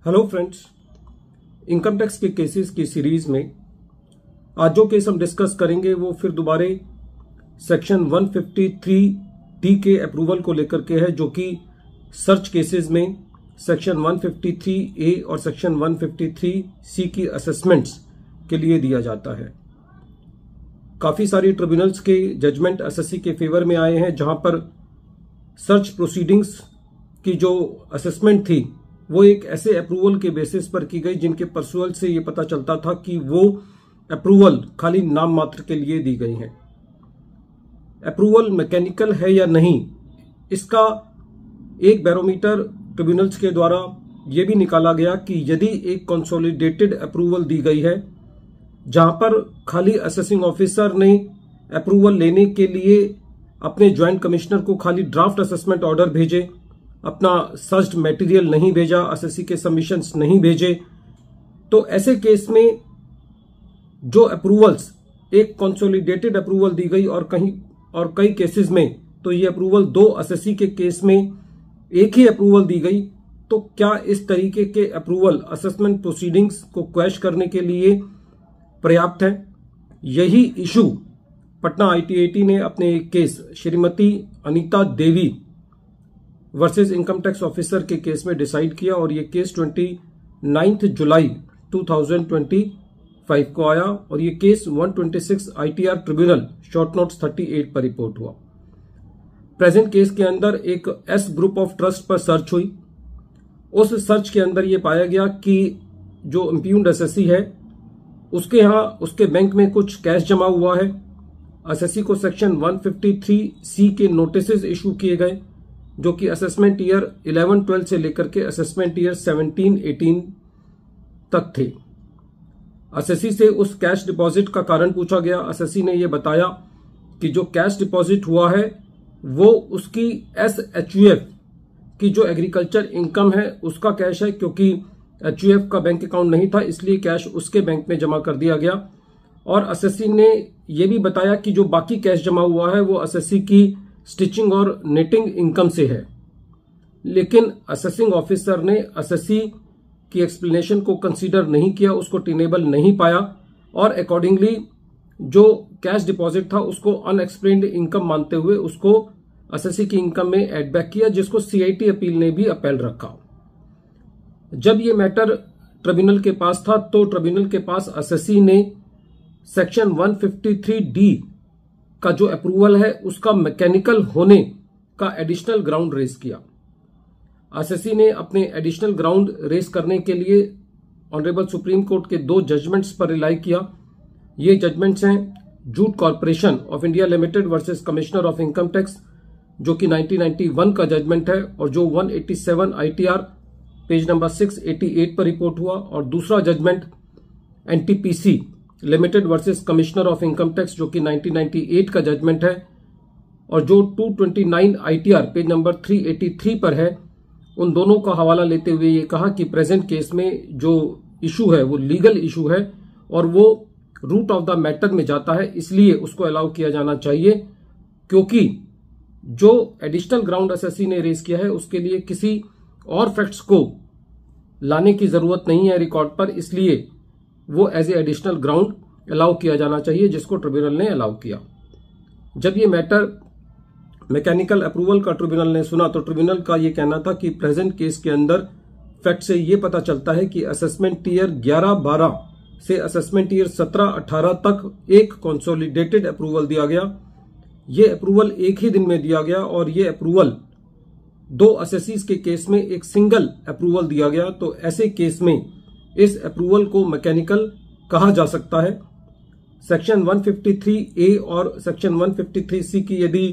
Hello friends, income tax के cases की series में आज जो केस हम डिस्कस करेंगे वो फिर दोबारा सेक्शन 153D के अप्रूवल को लेकर के है, जो कि सर्च केसेस में सेक्शन 153A और सेक्शन 153C की असेसमेंट्स के लिए दिया जाता है। काफी सारी ट्रिब्यूनल्स के जजमेंट एसएससी के फेवर में आए हैं, जहां पर सर्च प्रोसीडिंग्स की जो असेसमेंट थी वो एक ऐसे अप्रूवल के बेसिस पर की गई जिनके परसुअल से ये पता चलता था कि वो अप्रूवल खाली नाम मात्र के लिए दी गई है। अप्रूवल मैकेनिकल है या नहीं, इसका एक बैरोमीटर ट्रिब्यूनल्स के द्वारा यह भी निकाला गया कि यदि एक कंसोलिडेटेड अप्रूवल दी गई है जहां पर खाली असेसिंग ऑफिसर ने अप्रूवल लेने के लिए अपने ज्वाइंट कमिश्नर को खाली ड्राफ्ट असेसमेंट ऑर्डर भेजे, अपना सर्च्ड मटेरियल नहीं भेजा, एसएससी के सबमिशंस नहीं भेजे, तो ऐसे केस में जो अप्रूवल्स एक कंसोलिडेटेड अप्रूवल दी गई और कई केसेस में तो ये अप्रूवल दो एसएससी के केस में एक ही अप्रूवल दी गई, तो क्या इस तरीके के अप्रूवल असेसमेंट प्रोसीडिंग्स को क्वैश करने के लिए पर्याप्त है? यही इशू पटना आईटीएटी ने अपने एक case Shrimati Anita Devi versus income tax officer के केस में डिसाइड किया और ये केस 29 जुलाई 2025 को आया और ये case 126 ITR tribunal short notes 38 पर रिपोर्ट हुआ। प्रेजेंट केस के अंदर एक एस ग्रुप ऑफ ट्रस्ट पर सर्च हुई। उस सर्च के अंदर ये पाया गया कि जो इम्प्यून्ड एसएससी है उसके यहां उसके बैंक में कुछ कैश जमा हुआ है। एसएससी को सेक्शन 153C के नोटिसेस इशू किए गए जो कि असेसमेंट ईयर 11-12 से लेकर के असेसमेंट ईयर 17-18 तक थे। एसएससी से उस कैश डिपॉजिट का कारण पूछा गया। एसएससी ने यह बताया कि जो कैश डिपॉजिट हुआ है वो उसकी एसएचयूएफ की जो एग्रीकल्चर इनकम है उसका कैश है, क्योंकि एचयूएफ का बैंक अकाउंट नहीं था इसलिए कैश उसके बैंक में जमा कर दिया गया। और एसएससी ने यह भी बताया कि जो बाकी कैश जमा हुआ है वो एसएससी की स्टिचिंग और नेटिंग इनकम से है, लेकिन असेसिंग ऑफिसर ने एसएससी की एक्सप्लेनेशन को कंसीडर नहीं किया, उसको टेनेबल नहीं पाया और अकॉर्डिंगली जो कैश डिपॉजिट था उसको अनएक्सप्लेन्ड इनकम मानते हुए उसको एसएससी की इनकम में एड बैक किया, जिसको सीआईटी अपील ने भी अपील रखा। जब ये मैटर ट्रिब्यूनल के पास था तो ट्रिब्यूनल के पास एसएससी ने सेक्शन 153D का जो अप्रूवल है उसका मैकेनिकल होने का एडिशनल ग्राउंड रेज किया। एसएससी ने अपने एडिशनल ग्राउंड रेज करने के लिए ऑनरेबल सुप्रीम कोर्ट के दो जजमेंट्स पर रिलाई किया। ये जजमेंट्स हैं jute corporation of India limited versus commissioner of income tax, जो कि 1991 का जजमेंट है और जो 187 आईटीआर पेज नंबर 688 पर रिपोर्ट हुआ, और दूसरा judgment NTPC limited versus commissioner of income tax जो कि 1998 का जजमेंट है और जो 229 आईटीआर पेज नंबर 383 पर है। उन दोनों का हवाला लेते हुए ये कहा कि प्रेजेंट केस में जो इशू है वो लीगल इशू है और वो रूट ऑफ द मैटर में जाता है, इसलिए उसको अलाउ किया जाना चाहिए, क्योंकि जो एडिशनल ग्राउंड एसएससी ने रेज किया है उसके लिए किसी और फैक्ट्स को लाने की जरूरत नहीं है रिकॉर्ड पर, इसलिए वो as a additional ground allow किया जाना चाहिए, जिसको ट्रिब्यूनल ने अलाउ किया। जब ये मैटर मैकेनिकल अप्रूवल का ट्रिब्यूनल ने सुना तो ट्रिब्यूनल का ये कहना था कि प्रेजेंट केस के अंदर फैक्ट से ये पता चलता है कि असेसमेंट ईयर 11-12 से असेसमेंट ईयर 17-18 तक एक कंसोलिडेटेड अप्रूवल दिया गया। ये अप्रूवल एक ही दिन में दिया गया और ये अप्रूवल दो एसएससीज के केस में एक सिंगल अप्रूवल दिया गया, तो ऐसे केस में इस अप्रूवल को मैकेनिकल कहा जा सकता है। सेक्शन 153A और सेक्शन 153C की यदि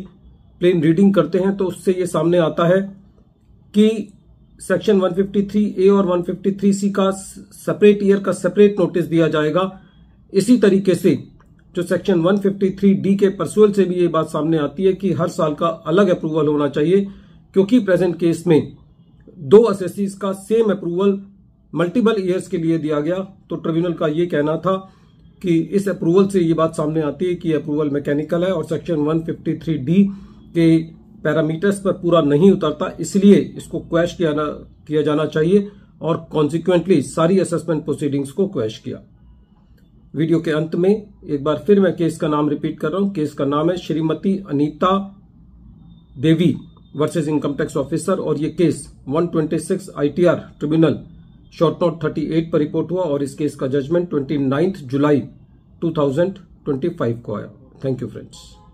प्लेन रीडिंग करते हैं तो उससे ये सामने आता है कि सेक्शन 153A और 153C का सेपरेट ईयर का सेपरेट नोटिस दिया जाएगा। इसी तरीके से जो सेक्शन 153D के परसुअल से भी ये बात सामने आती है कि हर साल का अलग अप्रूवल होना चाहिए, क्योंकि प्रेजेंट केस में दो एसएससीज का सेम अप्रूवल मल्टीपल ईयर्स के लिए दिया गया। तो ट्रिब्यूनल का ये कहना था कि इस अप्रूवल से ये बात सामने आती है कि अप्रूवल मैकेनिकल है और सेक्शन 153D के पैरामीटर्स पर पूरा नहीं उतरता, इसलिए इसको क्वैश किया जाना चाहिए और कॉन्सिक्वेंटली सारी असेसमेंट प्रोसीडिंग्स को क्वैश किया। वीडियो के अंत में एक बार फिर मैं केस का नाम रिपीट कर रहा हूं। केस का नाम है Shrimati Anita Devi versus income tax officer और ये case 126 ITR tribunal short note 38 पर रिपोर्ट हुआ और इस केस का जजमेंट 29 जुलाई 2025 को आया। Thank you friends.